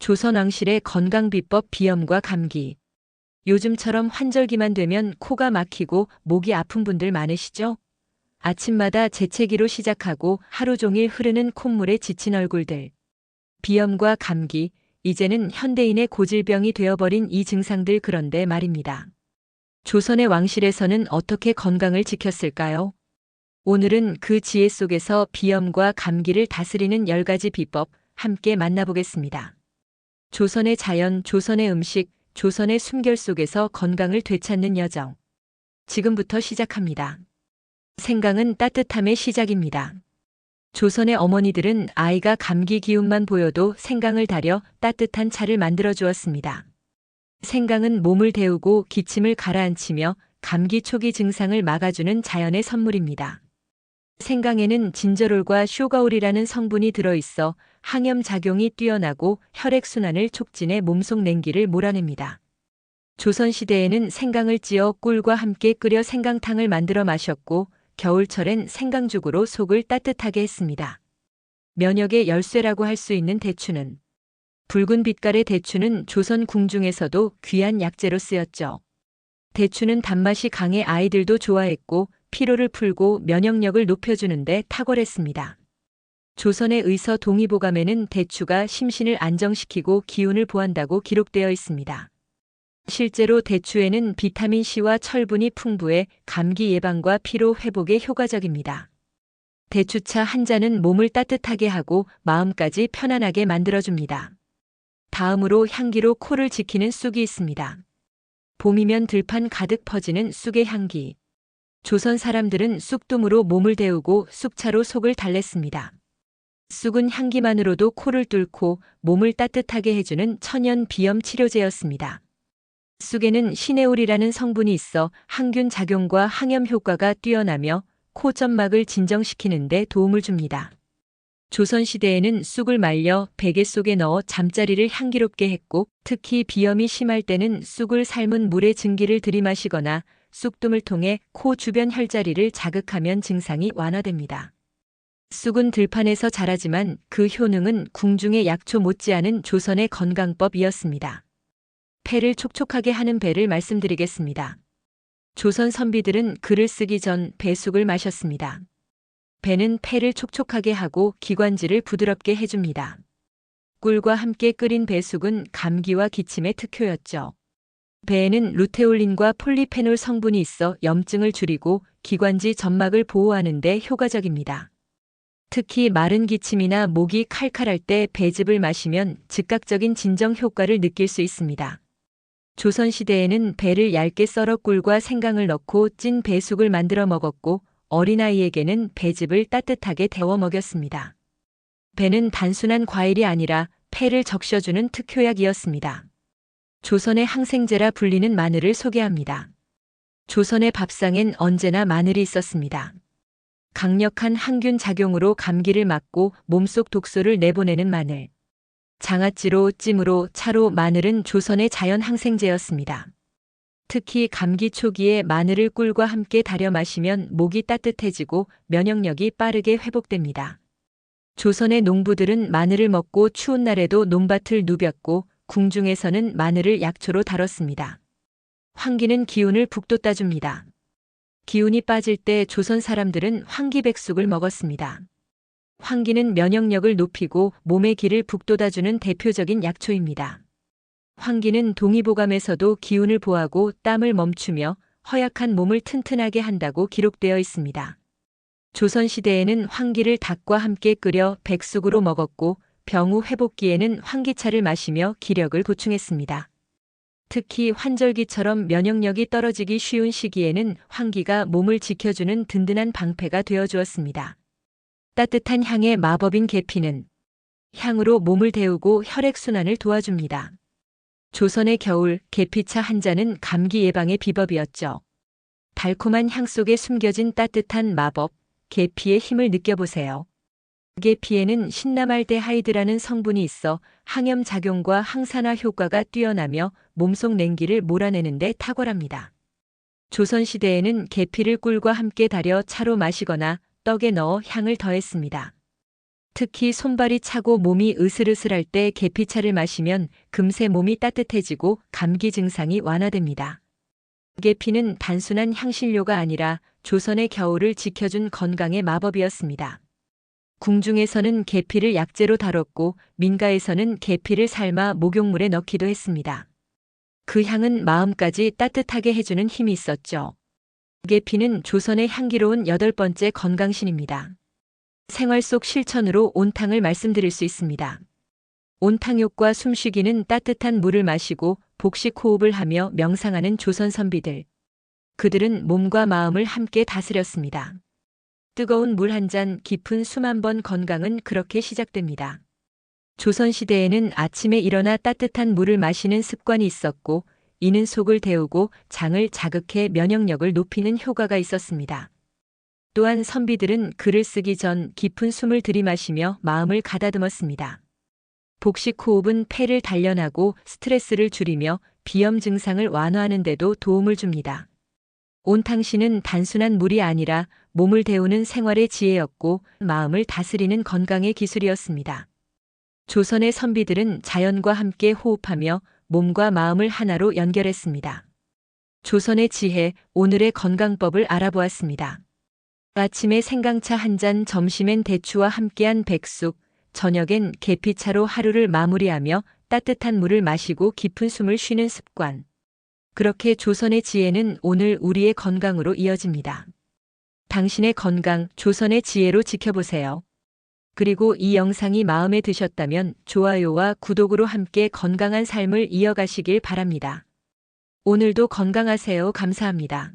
조선왕실의 건강비법 비염과 감기. 요즘처럼 환절기만 되면 코가 막히고 목이 아픈 분들 많으시죠? 아침마다 재채기로 시작하고 하루 종일 흐르는 콧물에 지친 얼굴들. 비염과 감기, 이제는 현대인의 고질병이 되어버린 이 증상들. 그런데 말입니다. 조선의 왕실에서는 어떻게 건강을 지켰을까요? 오늘은 그 지혜 속에서 비염과 감기를 다스리는 10가지 비법 함께 만나보겠습니다. 조선의 자연, 조선의 음식, 조선의 숨결 속에서 건강을 되찾는 여정. 지금부터 시작합니다. 생강은 따뜻함의 시작입니다. 조선의 어머니들은 아이가 감기 기운만 보여도 생강을 달여 따뜻한 차를 만들어 주었습니다. 생강은 몸을 데우고 기침을 가라앉히며 감기 초기 증상을 막아주는 자연의 선물입니다. 생강에는 진저롤과 쇼가올이라는 성분이 들어있어 항염 작용이 뛰어나고 혈액순환을 촉진해 몸속 냉기를 몰아냅니다. 조선시대에는 생강을 찧어 꿀과 함께 끓여 생강탕을 만들어 마셨고 겨울철엔 생강죽으로 속을 따뜻하게 했습니다. 면역의 열쇠라고 할 수 있는 대추는, 붉은 빛깔의 대추는 조선 궁중에서도 귀한 약재로 쓰였죠. 대추는 단맛이 강해 아이들도 좋아했고 피로를 풀고 면역력을 높여주는데 탁월했습니다. 조선의 의서 동의보감에는 대추가 심신을 안정시키고 기운을 보한다고 기록되어 있습니다. 실제로 대추에는 비타민C와 철분이 풍부해 감기 예방과 피로 회복에 효과적입니다. 대추차 한 잔은 몸을 따뜻하게 하고 마음까지 편안하게 만들어줍니다. 다음으로 향기로 코를 지키는 쑥이 있습니다. 봄이면 들판 가득 퍼지는 쑥의 향기. 조선 사람들은 쑥두무로 몸을 데우고 쑥차로 속을 달랬습니다. 쑥은 향기만으로도 코를 뚫고 몸을 따뜻하게 해주는 천연 비염 치료제였습니다. 쑥에는 시네올이라는 성분이 있어 항균 작용과 항염 효과가 뛰어나며 코점막을 진정시키는 데 도움을 줍니다. 조선시대에는 쑥을 말려 베개 속에 넣어 잠자리를 향기롭게 했고 특히 비염이 심할 때는 쑥을 삶은 물에 증기를 들이마시거나 쑥둠을 통해 코 주변 혈자리를 자극하면 증상이 완화됩니다. 쑥은 들판에서 자라지만 그 효능은 궁중의 약초 못지않은 조선의 건강법이었습니다. 폐를 촉촉하게 하는 배를 말씀드리겠습니다. 조선 선비들은 글을 쓰기 전 배쑥을 마셨습니다. 배는 폐를 촉촉하게 하고 기관지를 부드럽게 해줍니다. 꿀과 함께 끓인 배쑥은 감기와 기침의 특효였죠. 배에는 루테올린과 폴리페놀 성분이 있어 염증을 줄이고 기관지 점막을 보호하는 데 효과적입니다. 특히 마른 기침이나 목이 칼칼할 때 배즙을 마시면 즉각적인 진정 효과를 느낄 수 있습니다. 조선시대에는 배를 얇게 썰어 꿀과 생강을 넣고 찐 배숙을 만들어 먹었고 어린아이에게는 배즙을 따뜻하게 데워 먹였습니다. 배는 단순한 과일이 아니라 폐를 적셔주는 특효약이었습니다. 조선의 항생제라 불리는 마늘을 소개합니다. 조선의 밥상엔 언제나 마늘이 있었습니다. 강력한 항균 작용으로 감기를 막고 몸속 독소를 내보내는 마늘. 장아찌로, 찜으로, 차로 마늘은 조선의 자연 항생제였습니다. 특히 감기 초기에 마늘을 꿀과 함께 달여 마시면 목이 따뜻해지고 면역력이 빠르게 회복됩니다. 조선의 농부들은 마늘을 먹고 추운 날에도 논밭을 누볐고 궁중에서는 마늘을 약초로 다뤘습니다. 환기는 기운을 북돋아 줍니다. 기운이 빠질 때 조선 사람들은 환기백숙을 먹었습니다. 환기는 면역력을 높이고 몸의 기를 북돋아주는 대표적인 약초입니다. 환기는 동의보감에서도 기운을 보하고 땀을 멈추며 허약한 몸을 튼튼하게 한다고 기록되어 있습니다. 조선시대에는 환기를 닭과 함께 끓여 백숙으로 먹었고 병우 회복기에는 환기차를 마시며 기력을 보충했습니다. 특히 환절기처럼 면역력이 떨어지기 쉬운 시기에는 환기가 몸을 지켜주는 든든한 방패가 되어 주었습니다. 따뜻한 향의 마법인 계피는 향으로 몸을 데우고 혈액순환을 도와줍니다. 조선의 겨울, 계피차 한 잔은 감기 예방의 비법이었죠. 달콤한 향 속에 숨겨진 따뜻한 마법, 계피의 힘을 느껴보세요. 계피에는 신라말데하이드라는 성분이 있어 항염 작용과 항산화 효과가 뛰어나며 몸속 냉기를 몰아내는 데 탁월합니다. 조선시대에는 계피를 꿀과 함께 달여 차로 마시거나 떡에 넣어 향을 더했습니다. 특히 손발이 차고 몸이 으슬으슬할 때 계피차를 마시면 금세 몸이 따뜻해지고 감기 증상이 완화됩니다. 계피는 단순한 향신료가 아니라 조선의 겨울을 지켜준 건강의 마법이었습니다. 궁중에서는 계피를 약재로 다뤘고 민가에서는 계피를 삶아 목욕물에 넣기도 했습니다. 그 향은 마음까지 따뜻하게 해주는 힘이 있었죠. 계피는 조선의 향기로운 8번째 건강신입니다. 생활 속 실천으로 온탕을 말씀드릴 수 있습니다. 온탕욕과 숨쉬기는 따뜻한 물을 마시고 복식 호흡을 하며 명상하는 조선 선비들. 그들은 몸과 마음을 함께 다스렸습니다. 뜨거운 물 한 잔, 깊은 숨 한 번 건강은 그렇게 시작됩니다. 조선시대에는 아침에 일어나 따뜻한 물을 마시는 습관이 있었고, 이는 속을 데우고 장을 자극해 면역력을 높이는 효과가 있었습니다. 또한 선비들은 글을 쓰기 전 깊은 숨을 들이마시며 마음을 가다듬었습니다. 복식 호흡은 폐를 단련하고 스트레스를 줄이며 비염 증상을 완화하는 데도 도움을 줍니다. 온탕신은 단순한 물이 아니라 몸을 데우는 생활의 지혜였고 마음을 다스리는 건강의 기술이었습니다. 조선의 선비들은 자연과 함께 호흡하며 몸과 마음을 하나로 연결했습니다. 조선의 지혜, 오늘의 건강법을 알아보았습니다. 아침에 생강차 한 잔, 점심엔 대추와 함께한 백숙, 저녁엔 계피차로 하루를 마무리하며 따뜻한 물을 마시고 깊은 숨을 쉬는 습관. 그렇게 조선의 지혜는 오늘 우리의 건강으로 이어집니다. 당신의 건강, 조선의 지혜로 지켜보세요. 그리고 이 영상이 마음에 드셨다면 좋아요와 구독으로 함께 건강한 삶을 이어가시길 바랍니다. 오늘도 건강하세요. 감사합니다.